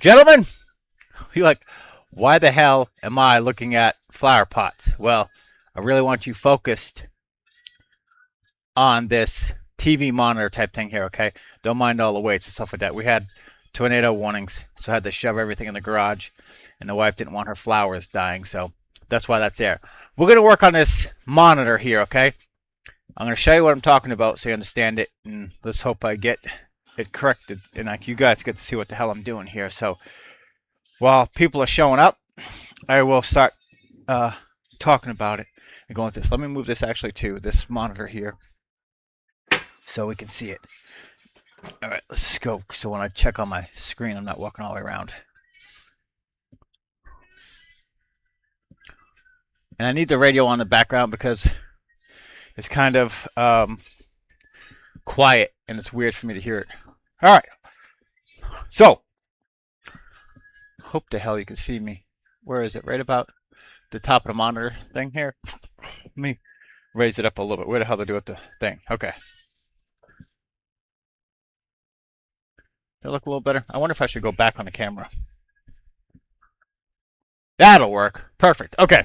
Gentlemen, you're like, why the hell am I looking at flower pots? Well, I really want you focused on this TV monitor type thing here, okay? Don't mind all the weights and stuff like that. We had tornado warnings, so I had to shove everything in the garage, and the wife didn't want her flowers dying, so that's why that's there. We're going to work on this monitor here, okay? I'm going to show you what I'm talking about so you understand it, and let's hope I get it corrected, and you guys get to see what the hell I'm doing here. So while people are showing up, I will start talking about it and going with this. Let me move this actually to this monitor here so we can see it. All right, let's go. So when I check on my screen, I'm not walking all the way around. And I need the radio on the background because it's kind of quiet and it's weird for me to hear it. All right. So, hope the hell you can see me. Where is it? Right about the top of the monitor thing here. Let me raise it up a little bit. Where the hell did I do with the thing? Okay. Does it look a little better? I wonder if I should go back on the camera. That'll work. Perfect. Okay.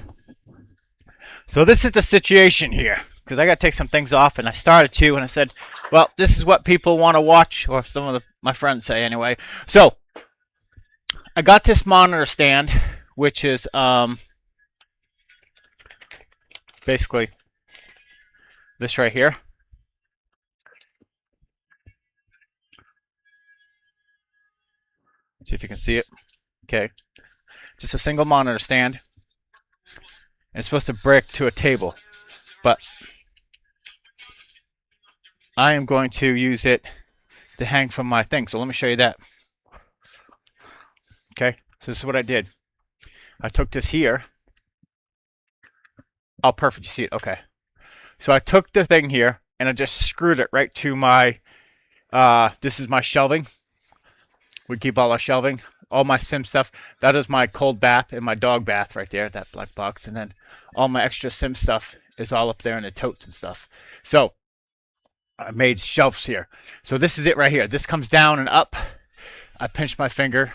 So this is the situation here, because I got to take some things off, and I started to, and I said, well, this is what people want to watch, or some of my friends say anyway. So I got this monitor stand, which is basically this right here. See if you can see it. Okay. Just a single monitor stand. And it's supposed to break to a table. But I am going to use it to hang from my thing. So let me show you that. Okay. So this is what I did. I took this here. Oh, perfect. You see it. Okay. So I took the thing here and I just screwed it right to my, this is my shelving. We keep all our shelving, all my sim stuff. That is my cold bath and my dog bath right there, that black box. And then all my extra sim stuff is all up there in the totes and stuff. So I made shelves here. So this is it right here. This comes down and up. I pinched my finger,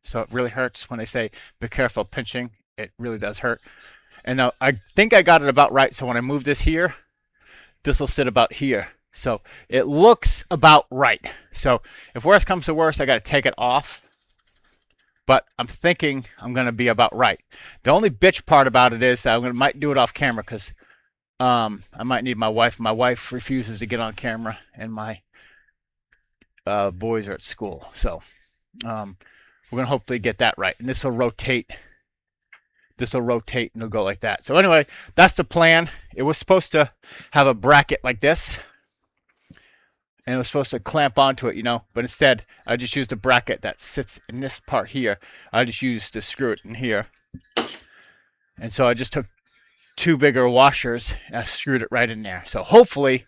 so it really hurts when they say be careful pinching. It really does hurt. And now I think I got it about right. So when I move this here, this will sit about here. So it looks about right. So if worse comes to worse, I got to take it off. But I'm thinking I'm going to be about right. The only bitch part about it is that I might do it off camera because I might need my wife. My wife refuses to get on camera, and my boys are at school. So we're going to hopefully get that right. And this will rotate. This will rotate and it'll go like that. So anyway, that's the plan. It was supposed to have a bracket like this. And it was supposed to clamp onto it, you know. But instead, I just used a bracket that sits in this part here. I just used to screw it in here. And so I just took two bigger washers and I screwed it right in there. So hopefully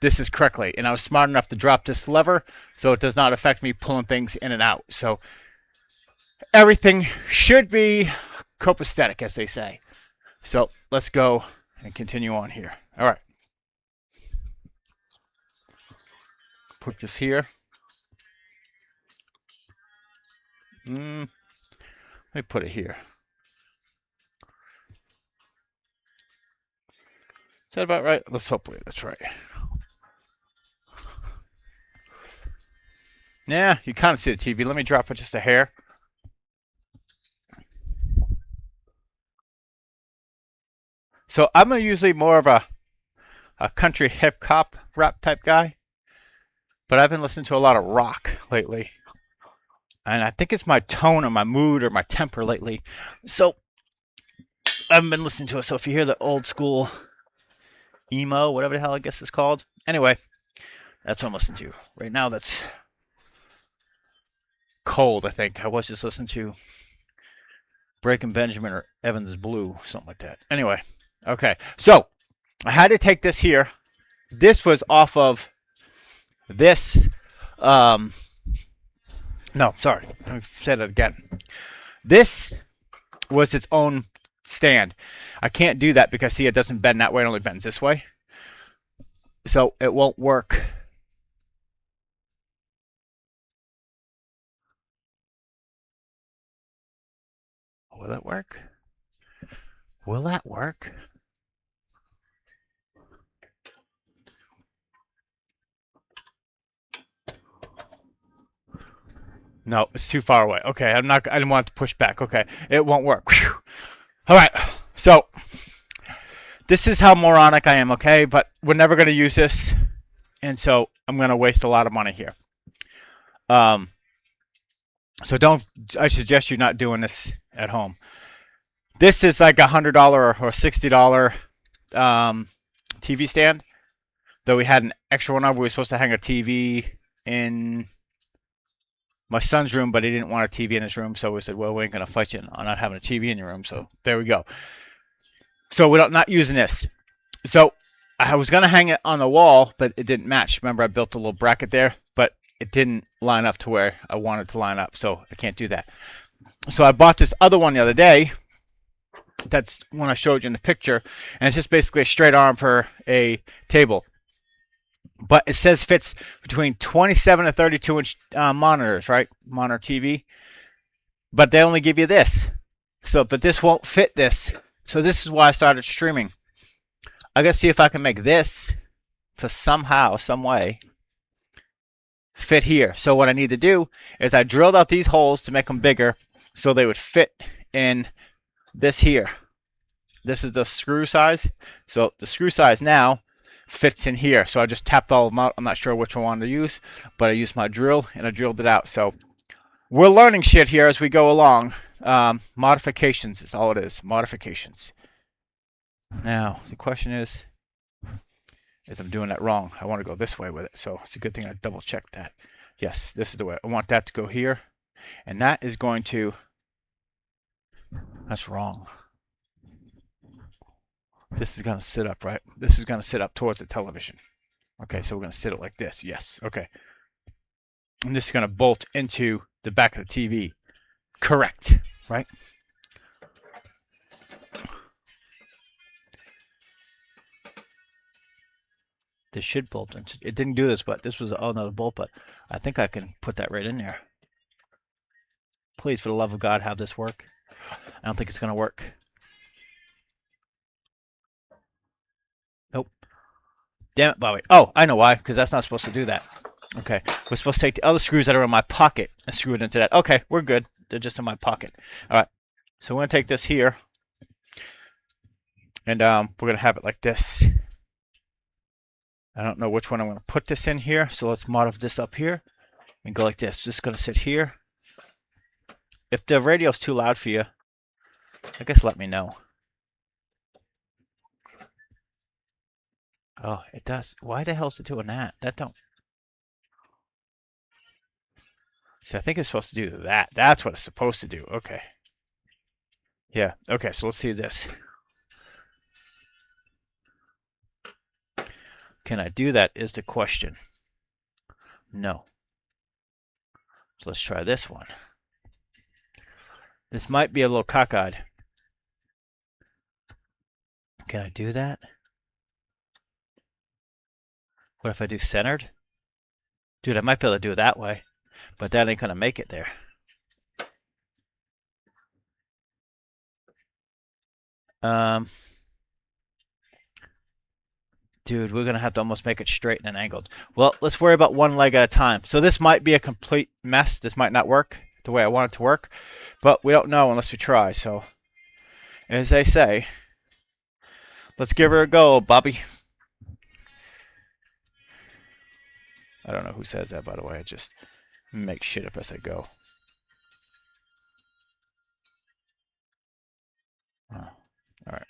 this is correctly. And I was smart enough to drop this lever so it does not affect me pulling things in and out. So everything should be copacetic, as they say. So let's go and continue on here. All right. Put this here. Let me put it here. Is that about right? Let's hope that's right. Yeah, you kind of see the TV. Let me drop it just a hair. So I'm usually more of a country hip hop rap type guy, but I've been listening to a lot of rock lately. And I think it's my tone or my mood or my temper lately. So I haven't been listening to it. So if you hear the old school emo, whatever the hell I guess it's called. Anyway, that's what I'm listening to. Right now that's cold, I think. I was just listening to Breaking Benjamin or Evans Blue, something like that. Anyway, okay. So I had to take this here. This was off of this. No, sorry. Let me say that again. This was its own stand. I can't do that because, see, it doesn't bend that way. It only bends this way. So it won't work. Will it work? Will that work? No, it's too far away. Okay, I didn't want to push back. Okay, it won't work. Whew. All right, so this is how moronic I am, okay? But we're never going to use this, and so I'm going to waste a lot of money here. So I suggest you not doing this at home. This is like $100 or $60 TV stand. Though we had an extra one of, we were supposed to hang a TV in my son's room, but he didn't want a TV in his room, so we said, well, we ain't going to fight you on not having a TV in your room, so there we go. So we're not using this. So I was going to hang it on the wall, but it didn't match. Remember, I built a little bracket there, but it didn't line up to where I wanted to line up, so I can't do that. So I bought this other one the other day. That's one I showed you in the picture, and it's just basically a straight arm for a table. But it says fits between 27 and 32 inch monitors, right? Monitor TV. But they only give you this. So, but this won't fit this. So this is why I started streaming. I gotta see if I can make this to somehow, some way, fit here. So what I need to do is I drilled out these holes to make them bigger so they would fit in this here. This is the screw size. So the screw size now fits in here. So I just tapped all of them out. I'm not sure which one I wanted to use, but I used my drill and I drilled it out. So we're learning shit here as we go along. Modifications is all it is. Modifications. Now, the question is I'm doing that wrong. I want to go this way with it. So it's a good thing I double checked that. Yes, this is the way. I want that to go here. And that is going to... That's wrong. This is going to sit up, right? This is going to sit up towards the television. Okay, so we're going to sit it like this. Yes, okay. And this is going to bolt into the back of the TV. Correct, right? This should bolt into. It didn't do this, but this was another bolt, but I think I can put that right in there. Please, for the love of God, have this work. I don't think it's going to work. Nope. Damn it, Bobby. Oh, I know why, because that's not supposed to do that. Okay, we're supposed to take the other screws that are in my pocket and screw it into that. Okay, we're good. They're just in my pocket. All right, so we're going to take this here, and we're going to have it like this. I don't know which one I'm going to put this in here, so let's modify this up here and go like this. Just going to sit here. If the radio's too loud for you, I guess let me know. Oh, it does. Why the hell is it doing that? That don't... See, I think it's supposed to do that. That's what it's supposed to do. Okay. Yeah, okay, so let's see this. Can I do that is the question. No. So let's try this one. This might be a little cockeyed. Can I do that? What if I do centered? Dude, I might be able to do it that way, but that ain't gonna make it there. Dude, we're gonna have to almost make it straight and angled. Well, let's worry about one leg at a time. So this might be a complete mess. This might not work the way I want it to work, but we don't know unless we try. So, as they say, let's give her a go, Bobby. I don't know who says that, by the way. I just make shit up as I go. Oh, all right.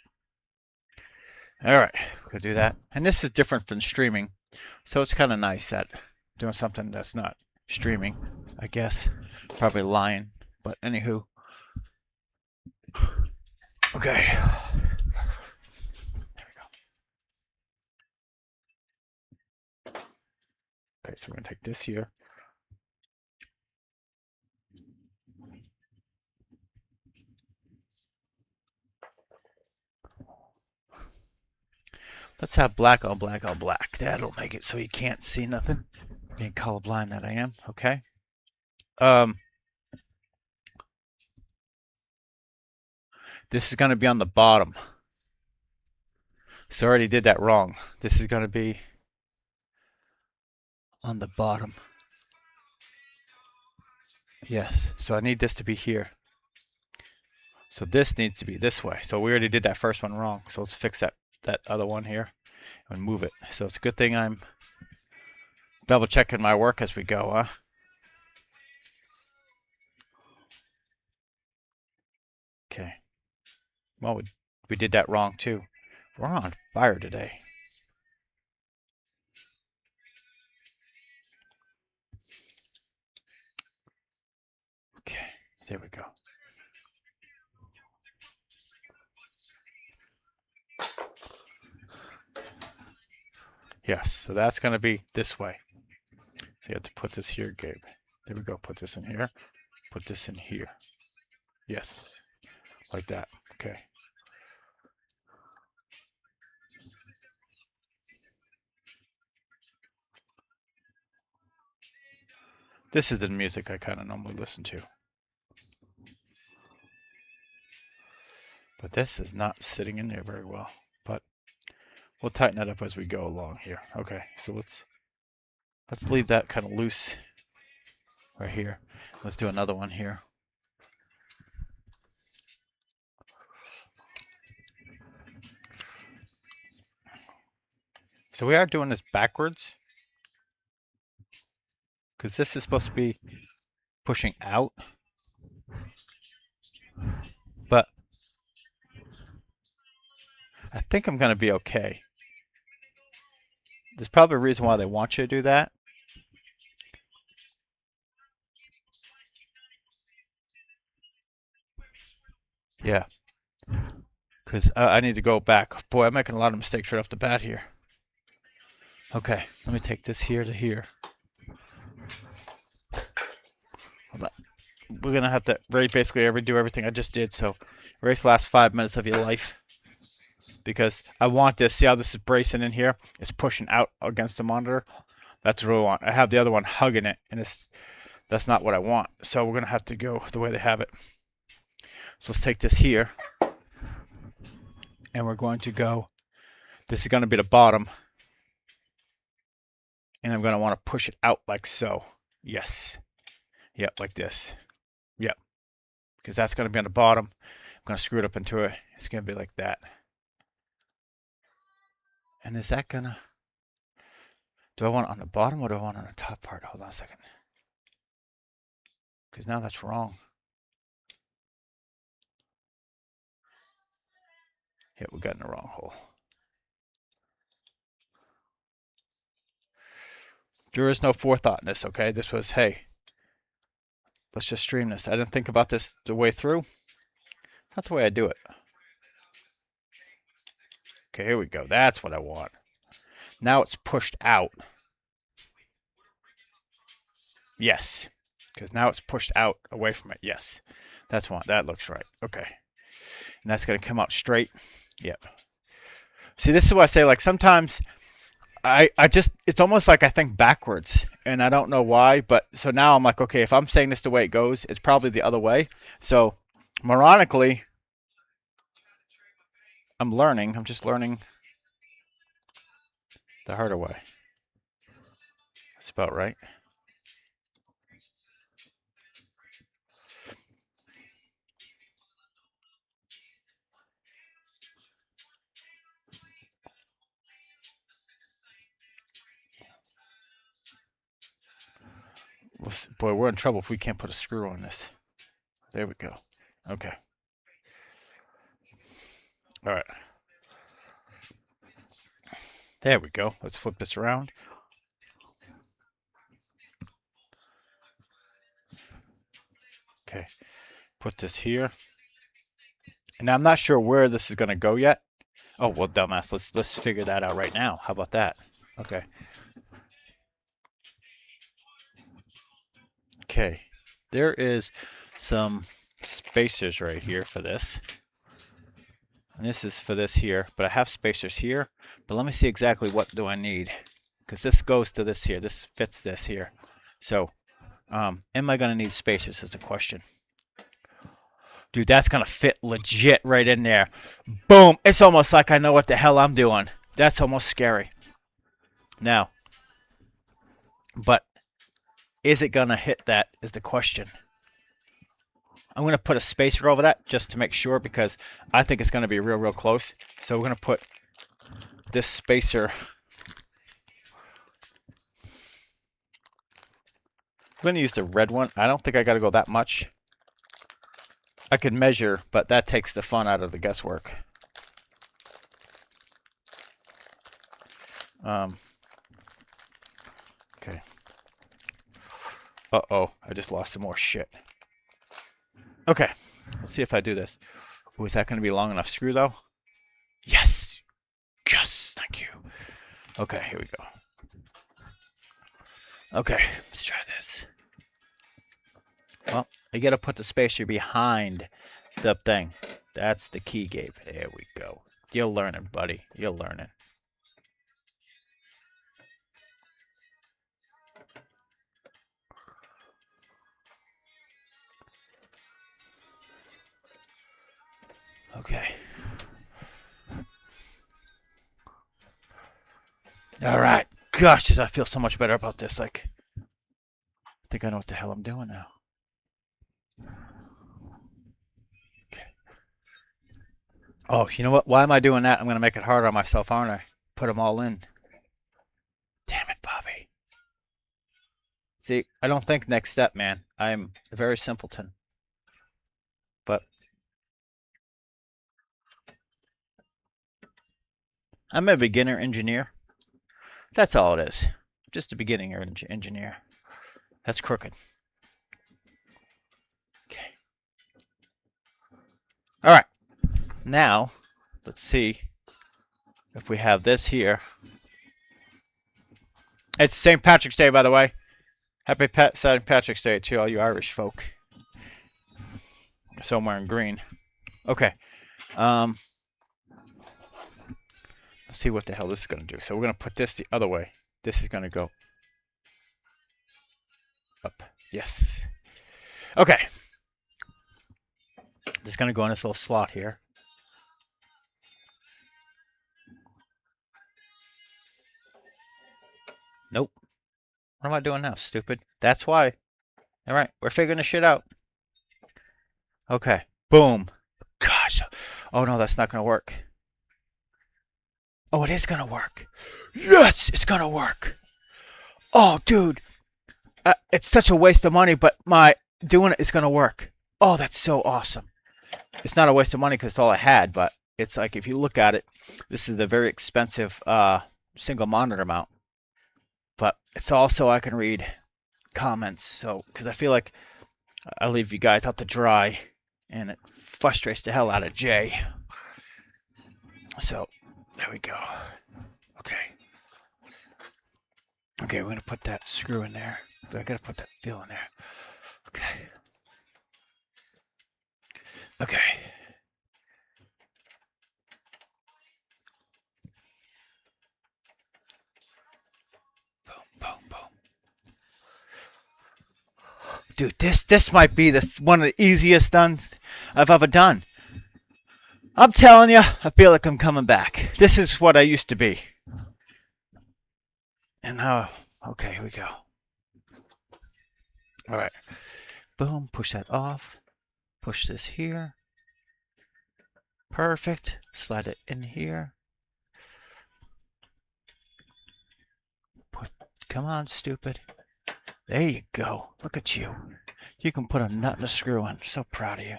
All right, we're gonna do that. And this is different from streaming, so it's kind of nice that doing something that's not streaming, I guess. Probably lying, but anywho. Okay. There we go. Okay, so we're gonna take this here. Let's have black on black on black. That'll make it so you can't see nothing. Being colorblind that I am. Okay. This is going to be on the bottom. So I already did that wrong. This is going to be on the bottom. Yes, so I need this to be here. So this needs to be this way. So we already did that first one wrong. So let's fix that other one here and move it. So it's a good thing I'm double checking my work as we go, huh? Okay. Well, we did that wrong too. We're on fire today. Okay, there we go. Yes, so that's going to be this way. So you have to put this here, Gabe. There we go. Put this in here. Put this in here. Yes, like that. Okay. This is the music I kind of normally listen to. But this is not sitting in there very well. But we'll tighten that up as we go along here. Okay, so let's leave that kind of loose right here. Let's do another one here. So we are doing this backwards because this is supposed to be pushing out. But I think I'm going to be okay. There's probably a reason why they want you to do that. Yeah. Because I need to go back. Boy, I'm making a lot of mistakes right off the bat here. Okay, let me take this here to here. We're going to have to basically do everything I just did. So erase the last 5 minutes of your life. Because I want this. See how this is bracing in here? It's pushing out against the monitor. That's what I want. I have the other one hugging it, and that's not what I want. So we're going to have to go the way they have it. So let's take this here. And we're going to go. This is going to be the bottom. And I'm going to want to push it out like so. Yes. Yep, like this. Yep. Because that's going to be on the bottom. I'm going to screw it up into it. It's going to be like that. And is that going to... Do I want it on the bottom or do I want it on the top part? Hold on a second. Because now that's wrong. Yeah, we got in the wrong hole. There is no forethought in this, okay? This was, hey, let's just stream this. I didn't think about this the way through. It's not the way I do it. Okay, here we go. That's what I want. Now it's pushed out. Yes. Because now it's pushed out away from it. Yes. That's one. That looks right. Okay. And that's going to come out straight. Yep. See, this is what I say. Like sometimes I just, it's almost like I think backwards. And I don't know why. But so now I'm like, okay, if I'm saying this the way it goes, it's probably the other way. So moronically, I'm learning. I'm just learning the harder way. That's about right. Boy, we're in trouble if we can't put a screw on this. There we go. Okay. All right. There we go. Let's flip this around. Okay. Put this here. And I'm not sure where this is going to go yet. Oh, well, dumbass. Let's figure that out right now. How about that? Okay. Okay. There is some spacers right here for this. And this is for this here, but I have spacers here. But let me see exactly what do I need. Because this goes to this here. This fits this here. So, am I going to need spacers is the question. Dude, that's gonna fit legit right in there. Boom! It's almost like I know what the hell I'm doing. That's almost scary. Now, but is it gonna hit that is the question. I'm gonna put a spacer over that just to make sure because I think it's gonna be real close. So we're gonna put this spacer. I'm gonna use the red one. I don't think I gotta go that much. I could measure, but that takes the fun out of the guesswork. Okay. Uh-oh, I just lost some more shit. Okay, let's see if I do this. Ooh, is that going to be a long enough screw, though? Yes! Yes! Thank you. Okay, here we go. Okay, let's try this. Well, you got to put the spacer behind the thing. That's the key, Gabe. There we go. You're learning, buddy. You're learning. Okay. All right. Gosh, I feel so much better about this. Like, I think I know what the hell I'm doing now. Okay. Oh, you know what? Why am I doing that? I'm going to make it harder on myself, aren't I? Put them all in. Damn it, Bobby. See, I don't think next step, man. I'm a very simpleton. But I'm a beginner engineer. That's all it is. Just a beginner engineer. That's crooked. Okay. All right. Now, let's see if we have this here. It's St. Patrick's Day, by the way. Happy St. Patrick's Day to all you Irish folk. So I'm wearing green. Okay. Let's see what the hell this is going to do. So we're going to put this the other way. This is going to go up. Yes. Okay. This is going to go in this little slot here. Nope. What am I doing now, stupid? That's why. All right, we're figuring this shit out. Okay. Boom. Gosh. Oh no, that's not going to work. Oh, it is going to work. Yes, it's going to work. Oh, dude. It's such a waste of money, but my doing it is going to work. Oh, that's so awesome. It's not a waste of money because it's all I had, but it's like if you look at it, this is a very expensive single monitor mount. But it's also I can read comments, so because I feel like I leave you guys out to dry, and it frustrates the hell out of Jay. So there we go. Okay. Okay, we're gonna put that screw in there. I gotta put that feel in there. Okay. Okay. Boom, boom, boom. Dude, this might be one of the easiest duns I've ever done. I'm telling you, I feel like I'm coming back. This is what I used to be. And now, okay, here we go. All right. Boom, push that off. Push this here. Perfect. Slide it in here. Come on, stupid. There you go. Look at you. You can put a nut and a screw in. I'm so proud of you.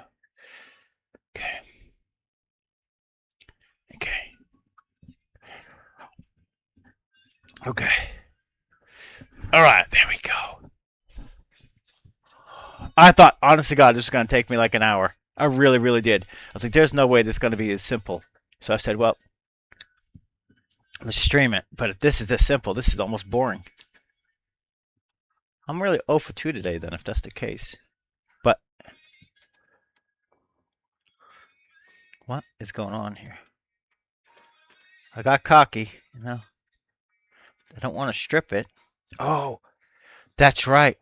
Okay. Okay. Okay. All right, there we go. I thought, honest to God, this was going to take me like an hour. I really did. I was like, there's no way this is going to be as simple. So I said, well, let's stream it. But if this is this simple, this is almost boring. I'm really 0 for 2 today, then, if that's the case. But what is going on here? I got cocky, you know. I don't want to strip it. Oh, that's right.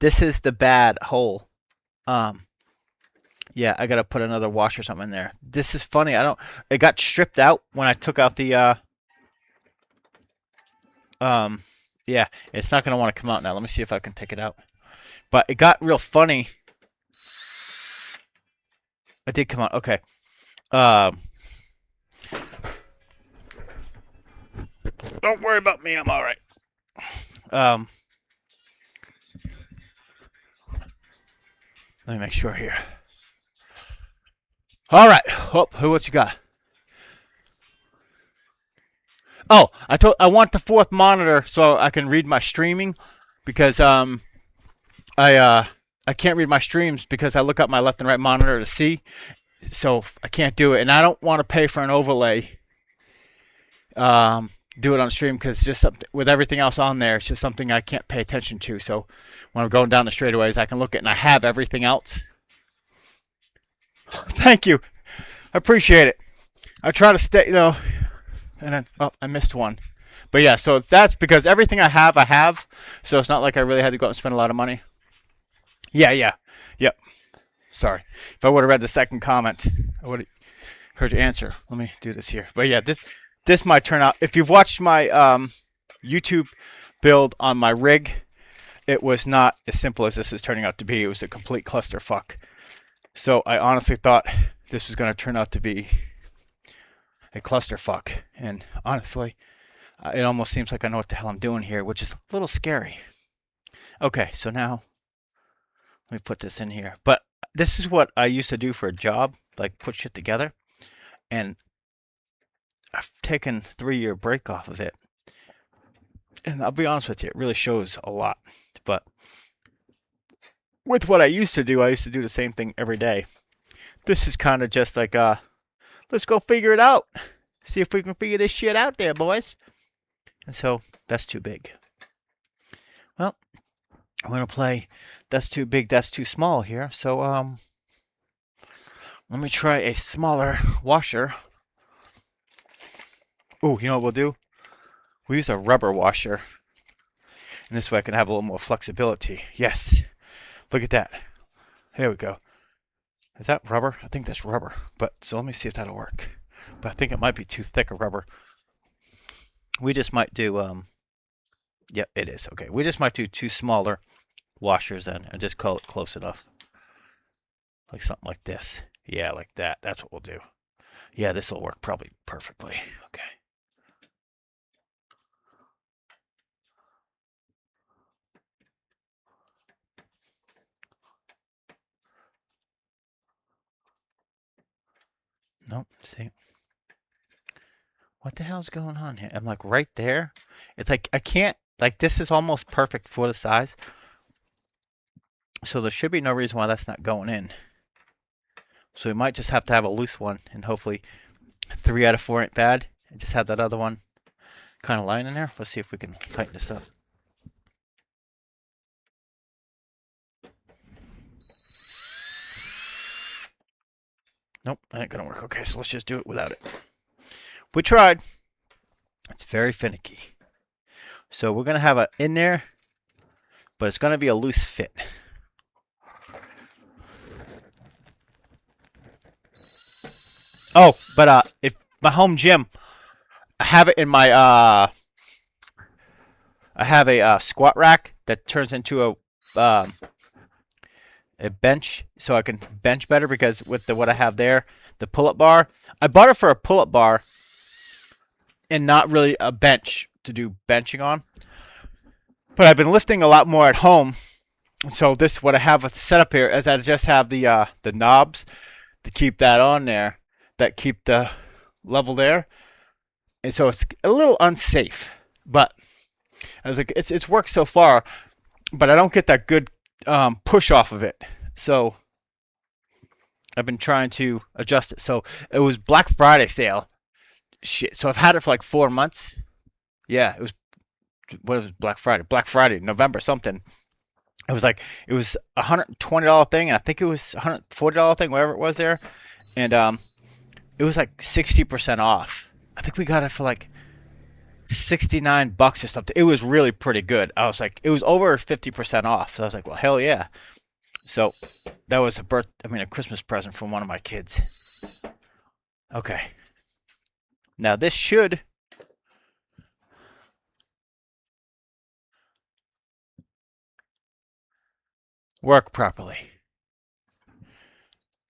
This is the bad hole. Yeah, I gotta put another wash or something in there. This is funny. I don't. It got stripped out when I took out the. Um. Yeah, it's not gonna want to come out now. Let me see if I can take it out. But it got real funny. It did come out. Okay. Um. Don't worry about me. I'm all right. Um. Let me make sure here. All right. Oh, what you got? Oh, I want the fourth monitor so I can read my streaming because I I can't read my streams because I look up my left and right monitor to see, so I can't do it, and I don't want to pay for an overlay. Do it on stream because just something with everything else on there, it's just something I can't pay attention to. So when I'm going down the straightaways, I can look at it and I have everything else. Thank you, I appreciate it. I try to stay, and then I missed one. But yeah, so that's because everything I have. So it's not like I really had to go out and spend a lot of money. Yeah. Yep. Sorry. If I would have read the second comment, I would have heard your answer. Let me do this here. But yeah, this might turn out. If you've watched my YouTube build on my rig, it was not as simple as this is turning out to be. It was a complete clusterfuck. So I honestly thought this was going to turn out to be a clusterfuck. And honestly, it almost seems like I know what the hell I'm doing here, which is a little scary. Okay, so now let me put this in here. But this is what I used to do for a job, like put shit together. And I've taken a 3-year break off of it. And I'll be honest with you, it really shows a lot. But with what I used to do the same thing every day. This is kind of just like, let's go figure it out. See if we can figure this shit out there, boys. And so, that's too big. Well, I'm going to play That's Too Big, That's Too Small here. So, let me try a smaller washer. Oh, you know what we'll do? We'll use a rubber washer. And this way I can have a little more flexibility. Yes. Look at that. There we go. Is that rubber? I think that's rubber. But so let me see if that'll work. But I think it might be too thick a rubber. We just might do yep, it is. Okay. We just might do 2 smaller washers then and just call it close enough. Like something like this. Yeah, like that. That's what we'll do. Yeah, this will work probably perfectly. Okay. Nope. See. What the hell's going on here? I'm like right there. It's like I can't, like this is almost perfect for the size. So there should be no reason why that's not going in. So we might just have to have a loose one and hopefully 3 out of 4 ain't bad. And just have that other one kind of lying in there. Let's see if we can tighten this up. Nope, that ain't gonna work. Okay, so let's just do it without it. We tried. It's very finicky. So we're gonna have it in there, but it's gonna be a loose fit. Oh, but if my home gym, I have it in my I have a squat rack that turns into a bench, so I can bench better because with what I have there, the pull-up bar, I bought it for a pull-up bar and not really a bench to do benching on. But I've been lifting a lot more at home, so this what I have set up here is I just have the knobs to keep that on there, that keep the level there, and so it's a little unsafe. But I was like, it's worked so far, but I don't get that good push off of it. So I've been trying to adjust it. So it was Black Friday sale. Shit. So I've had it for like 4 months. Yeah, it was. What was Black Friday? Black Friday, November something. It was $120 thing, and I think it was $140 thing, whatever it was there, and it was like 60% off. I think we got it for like $69 or something. It was really pretty good. I was like, it was over 50% off. So I was like, well, hell yeah. So that was a Christmas present from one of my kids. Okay. Now this should work properly.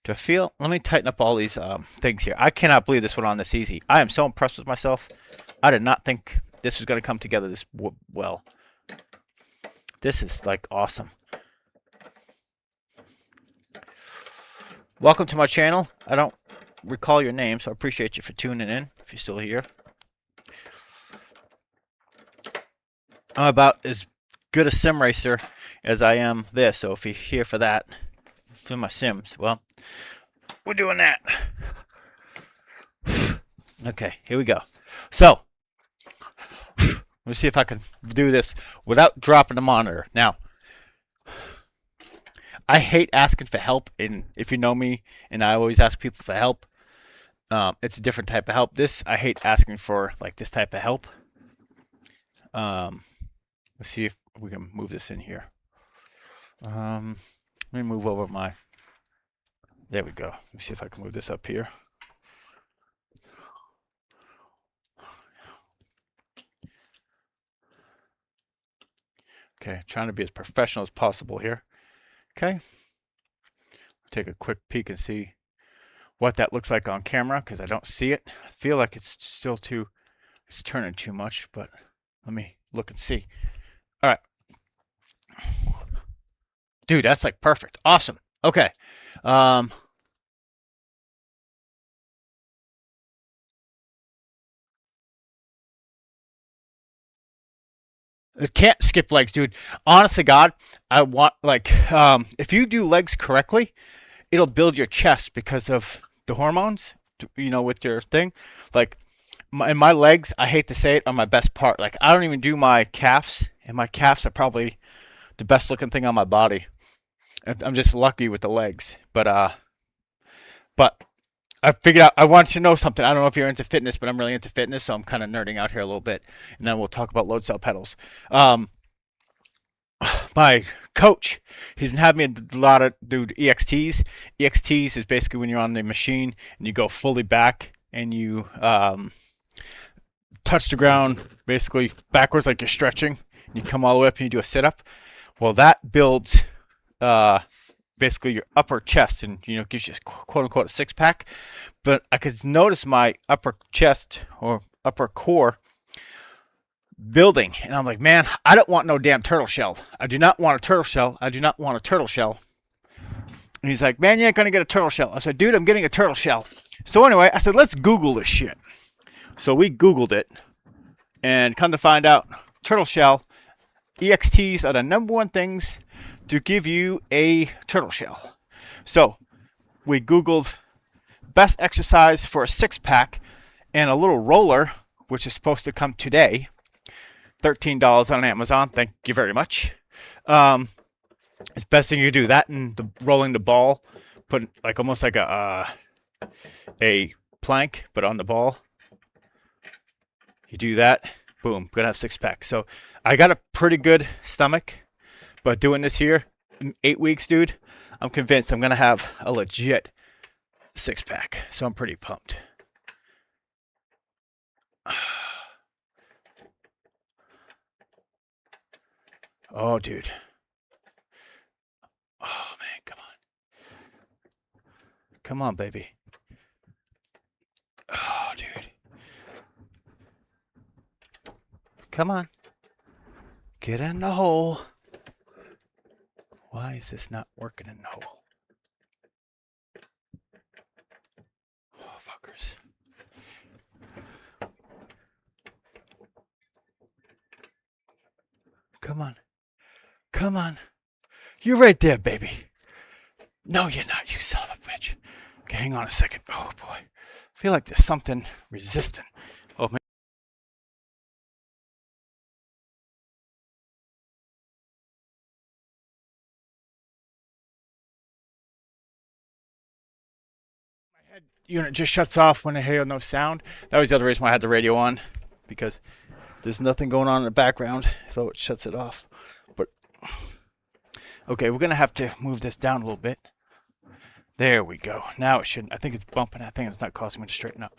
Let me tighten up all these things here. I cannot believe this went on this easy. I am so impressed with myself. I did not think this was going to come together this well. This is like awesome. Welcome to my channel. I don't recall your name, so I appreciate you for tuning in if you're still here. I'm about as good a sim racer as I am this, so if you're here for that, for my sims, well, we're doing that. Okay, here we go. So, let me see if I can do this without dropping the monitor. Now, I hate asking for help, and if you know me, and I always ask people for help, it's a different type of help. I hate asking for like this type of help. Let's see if we can move this in here. Let me move over there we go. Let me see if I can move this up here. Okay, trying to be as professional as possible here. Okay. Take a quick peek and see what that looks like on camera because I don't see it. I feel like it's turning too much, but let me look and see. All right. Dude, that's like perfect. Awesome. Okay. Can't skip legs, dude. Honest to God, I want if you do legs correctly, it'll build your chest because of the hormones, with your thing. Like my legs, I hate to say it, are my best part. Like I don't even do my calves, and my calves are probably the best looking thing on my body. I'm just lucky with the legs, but I figured out I want you to know something. I don't know if you're into fitness, but I'm really into fitness, so I'm kind of nerding out here a little bit, and then we'll talk about load cell pedals. My coach, he's been having me a lot of do EXTs. EXTs is basically when you're on the machine and you go fully back and you touch the ground basically backwards like you're stretching. You come all the way up and you do a sit-up. Well, that builds basically your upper chest and gives you quote unquote a six-pack. But I could notice my upper chest or upper core building, and I'm like, man, I don't want no damn turtle shell. I do not want a turtle shell. I do not want a turtle shell. And he's like, man, you ain't gonna get a turtle shell. I said, dude, I'm getting a turtle shell. So anyway, I said, let's Google this shit. So we Googled it, and come to find out, turtle shell, EXTs are the #1 things to give you a turtle shell. So we Googled best exercise for a six-pack and a little roller, which is supposed to come today. $13 on Amazon. Thank you very much. It's best thing you do that and rolling the ball, put like almost like a plank, but on the ball. You do that, boom, gonna have six-pack. So I got a pretty good stomach, but doing this here in 8 weeks, dude, I'm convinced I'm gonna have a legit six-pack. So I'm pretty pumped. Oh, dude. Oh, man, come on. Come on, baby. Oh, dude. Come on. Get in the hole. Why is this not working in the hole? Oh, fuckers. Come on. Come on. You're right there, baby. No, you're not, you son of a bitch. Okay, hang on a second. Oh, boy. I feel like there's something resistant. Oh, man. My head unit just shuts off when I hear no sound. That was the other reason why I had the radio on, because there's nothing going on in the background, so it shuts it off. But Okay, we're gonna have to move this down a little bit. There we go. Now it shouldn't. I think it's bumping. I think it's not causing me to straighten up.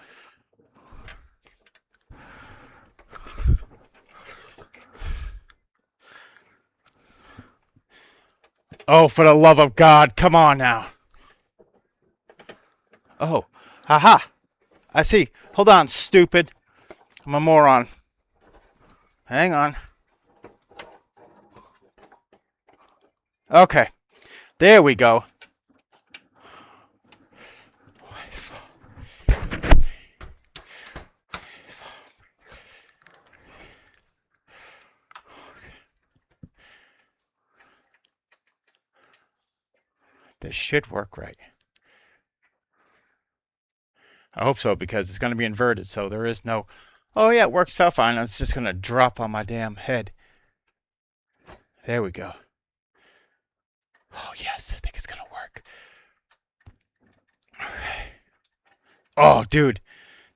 Oh, for the love of God, come on now. Oh, haha. I see. Hold on, stupid. I'm a moron. Hang on. Okay, there we go. This should work right. I hope so, because it's going to be inverted, so there is no... Oh yeah, it works out fine. It's just going to drop on my damn head. There we go. Oh yes, I think it's going to work. Okay. Oh, dude,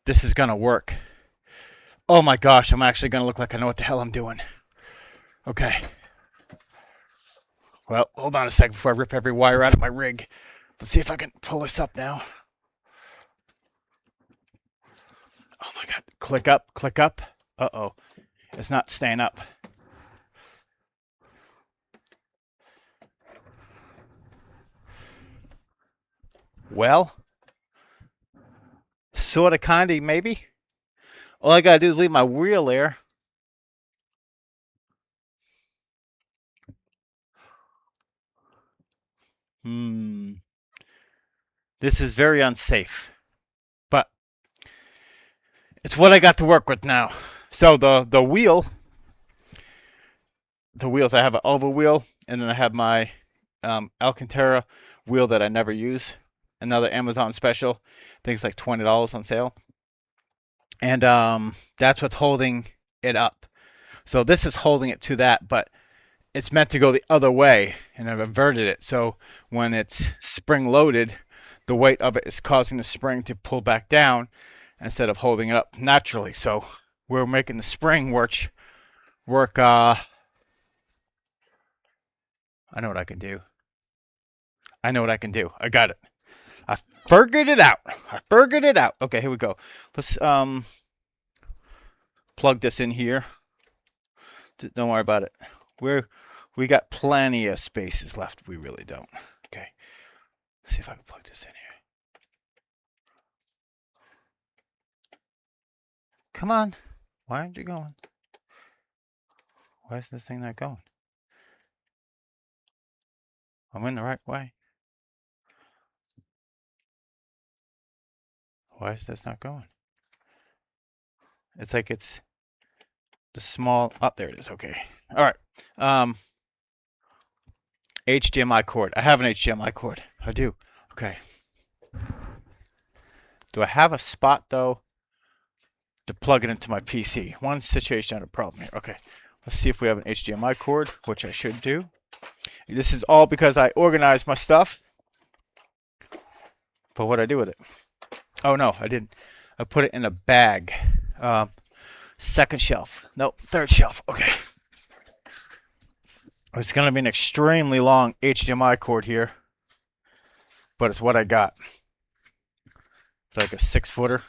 this is going to work. Oh my gosh, I'm actually going to look like I know what the hell I'm doing. Okay. Well, hold on a second before I rip every wire out of my rig. Let's see if I can pull this up now. Oh my god. Click up, click up. Uh-oh. It's not staying up. Well, sorta, kinda, maybe. All I gotta do is leave my wheel there. This is very unsafe. But it's what I got to work with now. So the wheels, I have an oval wheel, and then I have my Alcantara wheel that I never use. Another Amazon special. I think it's like $20 on sale. And that's what's holding it up. So this is holding it to that, but it's meant to go the other way, and I've inverted it. So when it's spring loaded, the weight of it is causing the spring to pull back down instead of holding it up naturally. So we're making the spring work. I know what I can do. I know what I can do. I got it. I figured it out. Okay, here we go. Let's plug this in here. Don't worry about it. We got plenty of spaces left. We really don't. Okay. Let's see if I can plug this in here. Come on. Why aren't you going? Why is this thing not going? I'm in the right way. Why is this not going? It's like it's the small... Oh, there it is. Okay. All right. HDMI cord. I have an HDMI cord. I do. Okay. Do I have a spot, though, to plug it into my PC? One situation, I had a problem here. Okay. Let's see if we have an HDMI cord, which I should do. This is all because I organized my stuff. But what I do with it? Oh, no, I didn't. I put it in a bag. Second shelf. Nope, third shelf. Okay. It's going to be an extremely long HDMI cord here. But it's what I got. It's like a 6-footer.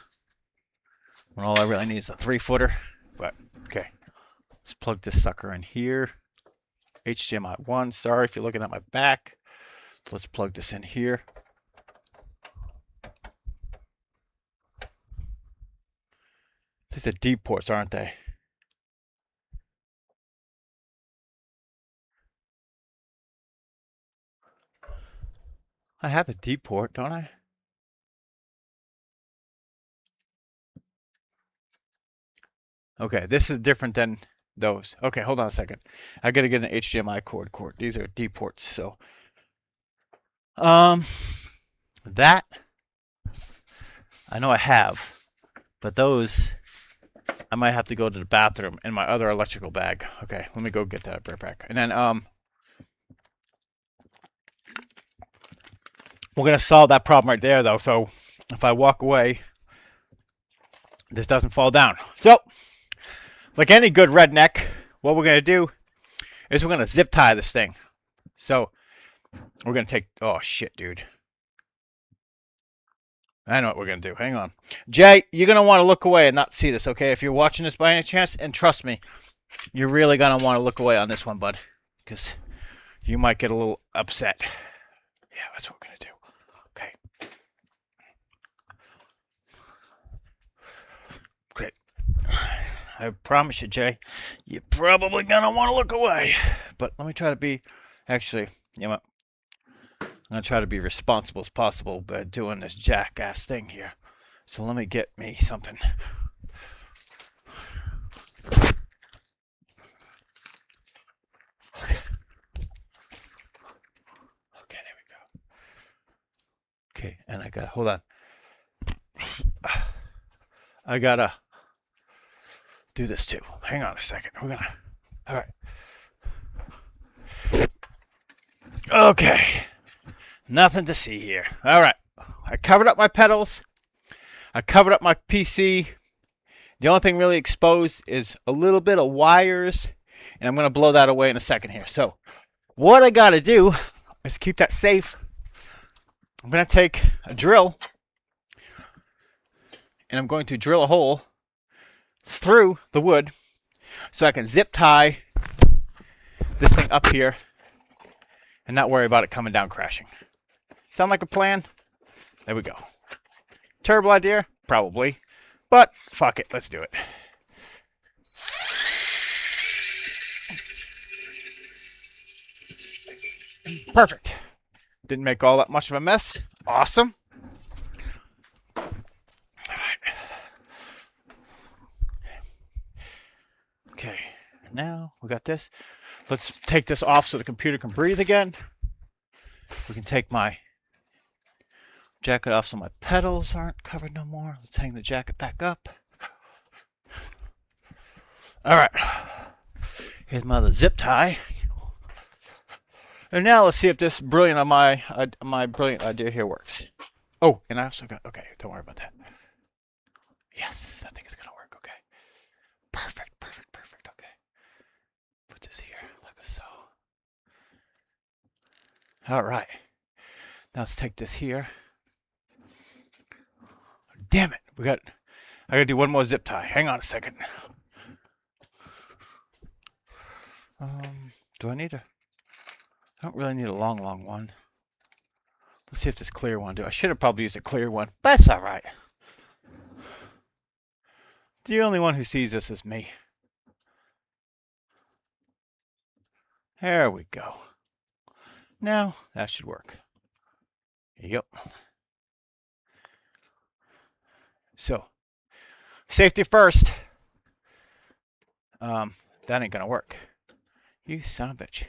When all I really need is a 3-footer. But, okay. Let's plug this sucker in here. HDMI 1. Sorry if you're looking at my back. So let's plug this in here. These are deep ports, aren't they? I have a deep port, don't I? Okay, this is different than those. Okay, hold on a second. I gotta get an HDMI cord. These are deep ports, so that I know I have, but those I might have to go to the bathroom in my other electrical bag. Okay, let me go get that right back. And then we're gonna solve that problem right there though. So if I walk away, this doesn't fall down. So like any good redneck, what we're gonna do is we're gonna zip tie this thing. So We're going to take... Oh, shit, dude. I know what we're going to do. Hang on. Jay, you're going to want to look away and not see this, okay? If you're watching this by any chance, and trust me, you're really going to want to look away on this one, bud. Because you might get a little upset. Yeah, that's what we're going to do. Okay. Great. I promise you, Jay, you're probably going to want to look away. But let me try to be... Actually, you know what? I'm going to try to be responsible as possible by doing this jackass thing here. So let me get me something. Okay. Okay, there we go. Okay, and I got, hold on. I gotta do this too. Hang on a second. We're gonna, all right. Okay, nothing to see here. All right, I covered up my pedals. I covered up my PC. The only thing really exposed is a little bit of wires, and I'm gonna blow that away in a second here. So what I gotta do is keep that safe. I'm gonna take a drill, and I'm going to drill a hole through the wood so I can zip tie this thing up here and not worry about it coming down crashing. Sound like a plan? There we go. Terrible idea? Probably. But fuck it, let's do it. Perfect. Didn't make all that much of a mess. Awesome. All right. Okay, now we got this. Let's take this off so the computer can breathe again. We can take my jacket off so my pedals aren't covered no more. Let's hang the jacket back up. All right. Here's my other zip tie. And now let's see if this brilliant my brilliant idea here works. Oh, and I also got, okay, don't worry about that. Yes, I think it's gonna work. Okay. Perfect, perfect, perfect. Okay. Put this here like so. All right. Now let's take this here. Damn it. I gotta do one more zip tie. Hang on a second. Do I need a... I don't really need a long one. Let's see if this clear one do. I should have probably used a clear one, but that's all right. The only one who sees this is me. There we go. Now that should work. Yep. So, safety first. That ain't gonna work. You son of a bitch.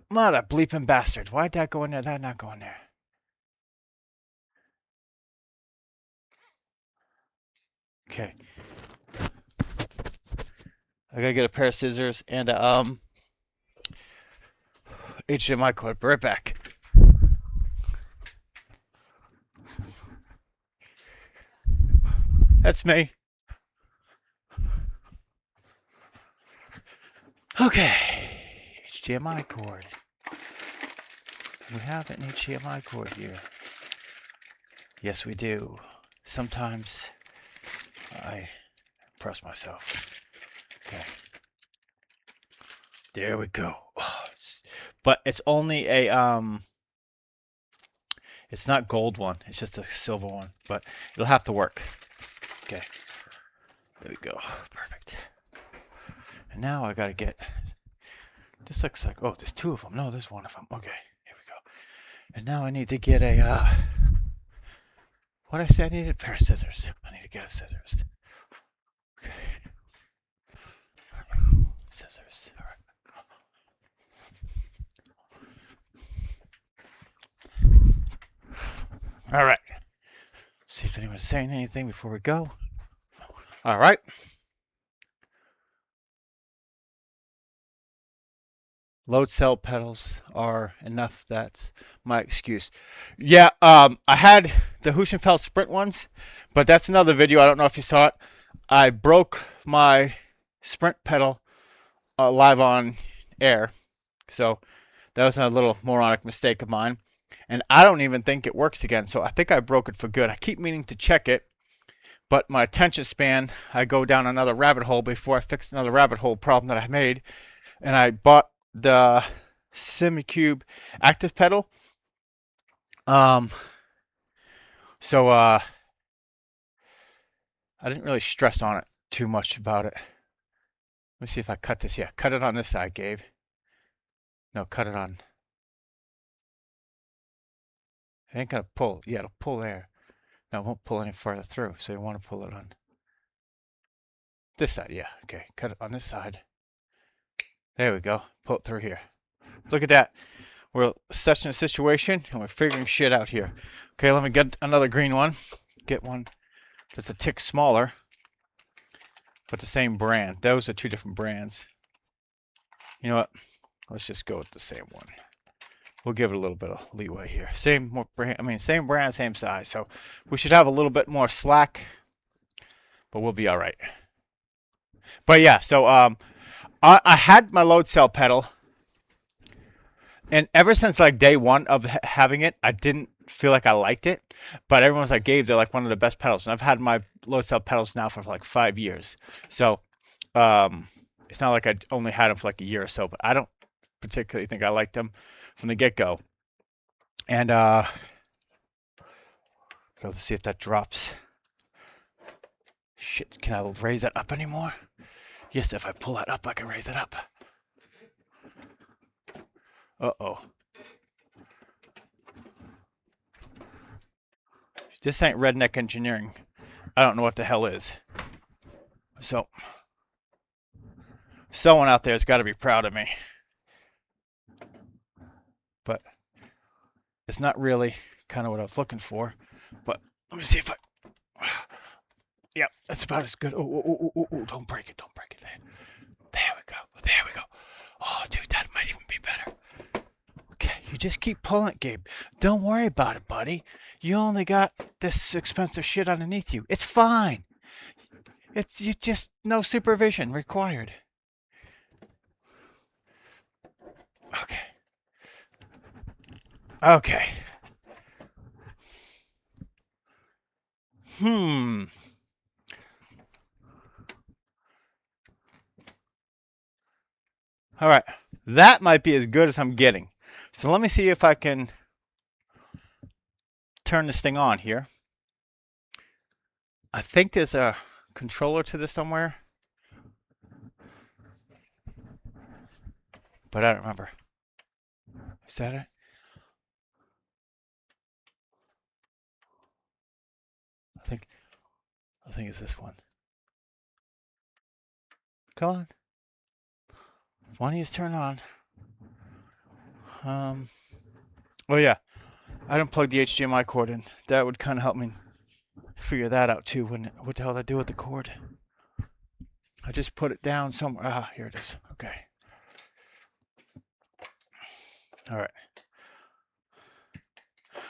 Mother bleeping bastard. Why'd that go in there? That not go in there. Okay. I gotta get a pair of scissors and a HDMI cord. Be right back. That's me. Okay. HDMI cord. We have an HDMI cord here. Yes, we do. Sometimes I impress myself. Okay. There we go. Oh, but it's only a it's not gold one. It's just a silver one, but it'll have to work. Okay. There we go. Perfect. And now I gotta get... This looks like... Oh, there's two of them. No, there's one of them. Okay. Here we go. And now I need to get a... What I said, I needed a pair of scissors. I need to get a scissors. Okay. Scissors. All right. See if anyone's saying anything before we go. All right. Load cell pedals are enough. That's my excuse. Yeah, I had the Huschenfeld Sprint ones, but that's another video. I don't know if you saw it. I broke my Sprint pedal live on air. So That was a little moronic mistake of mine. And I don't even think it works again. So I think I broke it for good. I keep meaning to check it, but my attention span, I go down another rabbit hole before I fix another rabbit hole problem that I made. And I bought the Simicube active pedal. Um, so I didn't really stress on it too much about it. Let me see if I cut this. Yeah, cut it on this side, Gabe. No, cut it on. It ain't gonna pull. Yeah, it'll pull there. No, it won't pull any further through. So you want to pull it on this side. Yeah, okay. Cut it on this side. There we go. Pull it through here. Look at that. We're such in a situation and we're figuring shit out here. Okay, let me get another green one. Get one that's a tick smaller, but the same brand. Those are two different brands. You know what? Let's just go with the same one. We'll give it a little bit of leeway here. Same brand, same brand, same size. So we should have a little bit more slack, but we'll be all right. But yeah, so I had my load cell pedal, and ever since like day one of having it, I didn't feel like I liked it. But everyone's like, Gabe, they're like one of the best pedals, and I've had my load cell pedals now for like 5 years. So it's not like I only had them for like a year or so, but I don't particularly think I liked them from the get-go. And so let's see if that drops. Shit, can I raise that up anymore? Yes, if I pull that up, I can raise it up. Uh-oh. This ain't redneck engineering. I don't know what the hell is. So, someone out there has got to be proud of me. But it's not really kind of what I was looking for. But let me see if I... Yep, that's about as good. Oh, don't break it, don't break it. There we go, there we go. Oh, dude, that might even be better. Okay, you just keep pulling it, Gabe. Don't worry about it, buddy. You only got this expensive shit underneath you. It's fine. It's you just no supervision required. Okay. Okay. All right. That might be as good as I'm getting. So let me see if I can turn this thing on here. I think there's a controller to this somewhere, but I don't remember. Is that it? I think it's this one. Come on. Why don't you just turn on? Oh yeah, I didn't plug the HDMI cord in. That would kind of help me figure that out too. What the hell did I do with the cord? I just put it down somewhere. Ah, here it is. Okay. All right.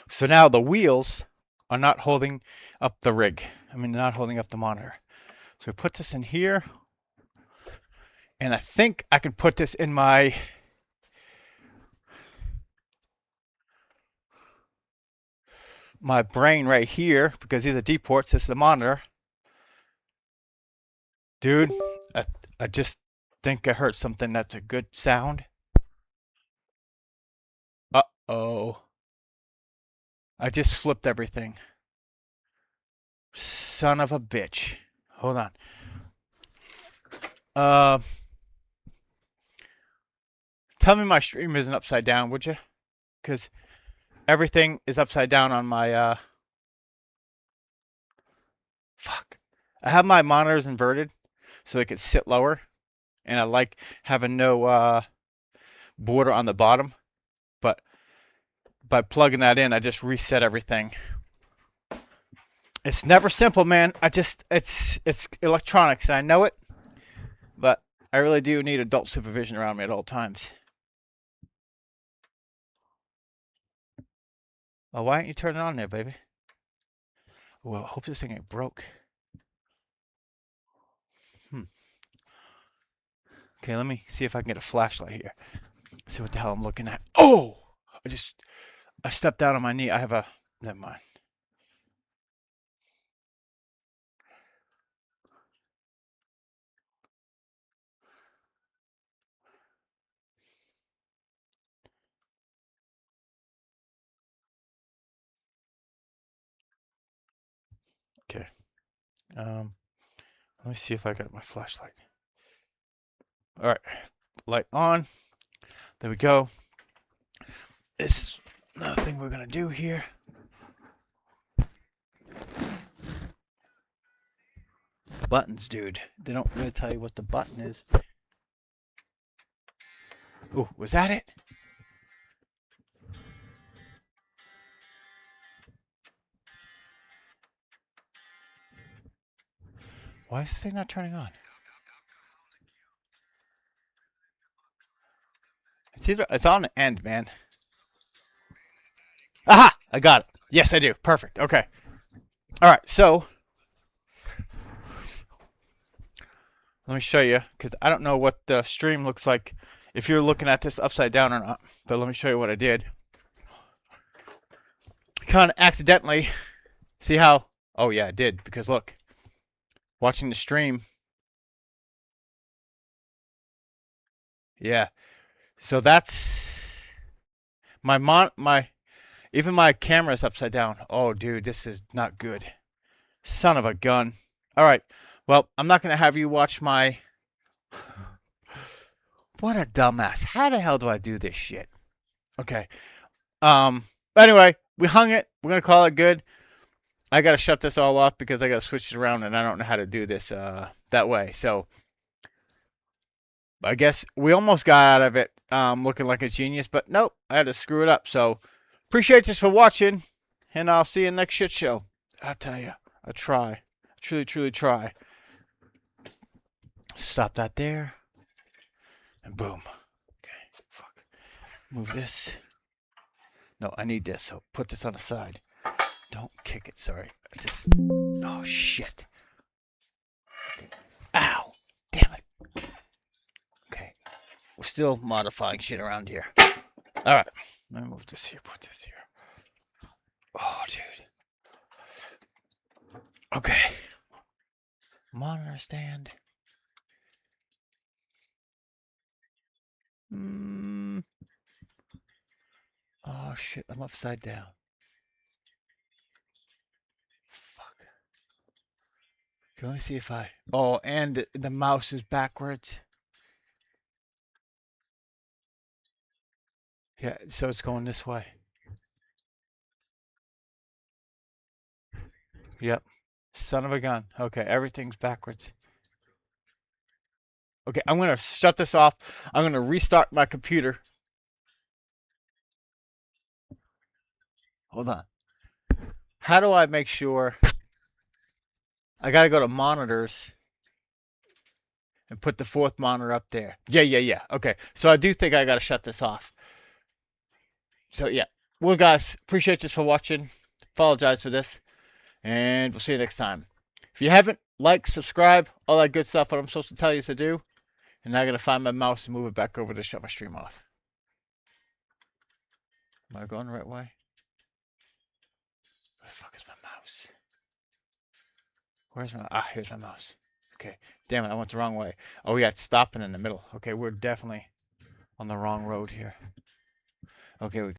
So now the wheels are not holding up the rig. Not holding up the monitor. So I put this in here, and I think I can put this in my brain right here, because these are D ports. This is the monitor. Dude, I just think I heard something that's a good sound. Uh-oh. I just flipped everything. Son of a bitch. Hold on. Tell me my stream isn't upside down, would you? Because everything is upside down on my, fuck. I have my monitors inverted so they could sit lower. And I like having no, border on the bottom. But by plugging that in, I just reset everything. It's never simple, man. It's electronics, and I know it. But I really do need adult supervision around me at all times. Well, why aren't you turning on there, baby? Well, I hope this thing ain't broke. Okay, let me see if I can get a flashlight here. see what the hell I'm looking at. Oh! I stepped down on my knee. I have a... Never mind. Okay. Let me see if I got my flashlight. All right. Light on. There we go. This is another thing we're going to do here. Buttons, dude. They don't really tell you what the button is. Oh, was that it? Why is this thing not turning on? It's on the end, man. Aha! I got it. Yes, I do. Perfect. Okay. All right. So let me show you, because I don't know what the stream looks like if you're looking at this upside down or not. But let me show you what I did. Kind of accidentally. See how? Oh yeah, I did, because look, watching the stream. Yeah. So that's even my camera's upside down. Oh dude, this is not good. Son of a gun. All right. Well, I'm not going to have you watch my... What a dumbass. How the hell do I do this shit? Okay. Anyway, we hung it. We're going to call it good. I got to shut this all off because I got to switch it around and I don't know how to do this that way. So I guess we almost got out of it looking like a genius, but nope, I had to screw it up. So appreciate you for watching, and I'll see you next shit show. I tell you, I try. I truly, truly try. Stop that there. And boom. Okay, fuck. Move this. No, I need this, so put this on the side. Don't kick it, sorry. Oh, shit. Okay. Ow. Damn it. Okay. We're still modifying shit around here. Alright. Let me move this here, put this here. Oh, dude. Okay. Monitor stand. Oh, shit. I'm upside down. Fuck. Let me see if I... Oh, and the mouse is backwards. Yeah, so it's going this way. Yep. Son of a gun. Okay, everything's backwards. Okay, I'm going to shut this off. I'm going to restart my computer. Hold on. How do I make sure? I got to go to monitors and put the fourth monitor up there. Yeah. Okay, so I do think I got to shut this off. So, yeah. Well, guys, appreciate you for watching. Apologize for this. And we'll see you next time. If you haven't, like, subscribe, all that good stuff, what I'm supposed to tell you to do. And now I got to find my mouse and move it back over to shut my stream off. Am I going the right way? Where the fuck is my mouse? Where's my... Ah, here's my mouse. Okay. Damn it, I went the wrong way. Oh, yeah, it's stopping in the middle. Okay, we're definitely on the wrong road here. Okay, we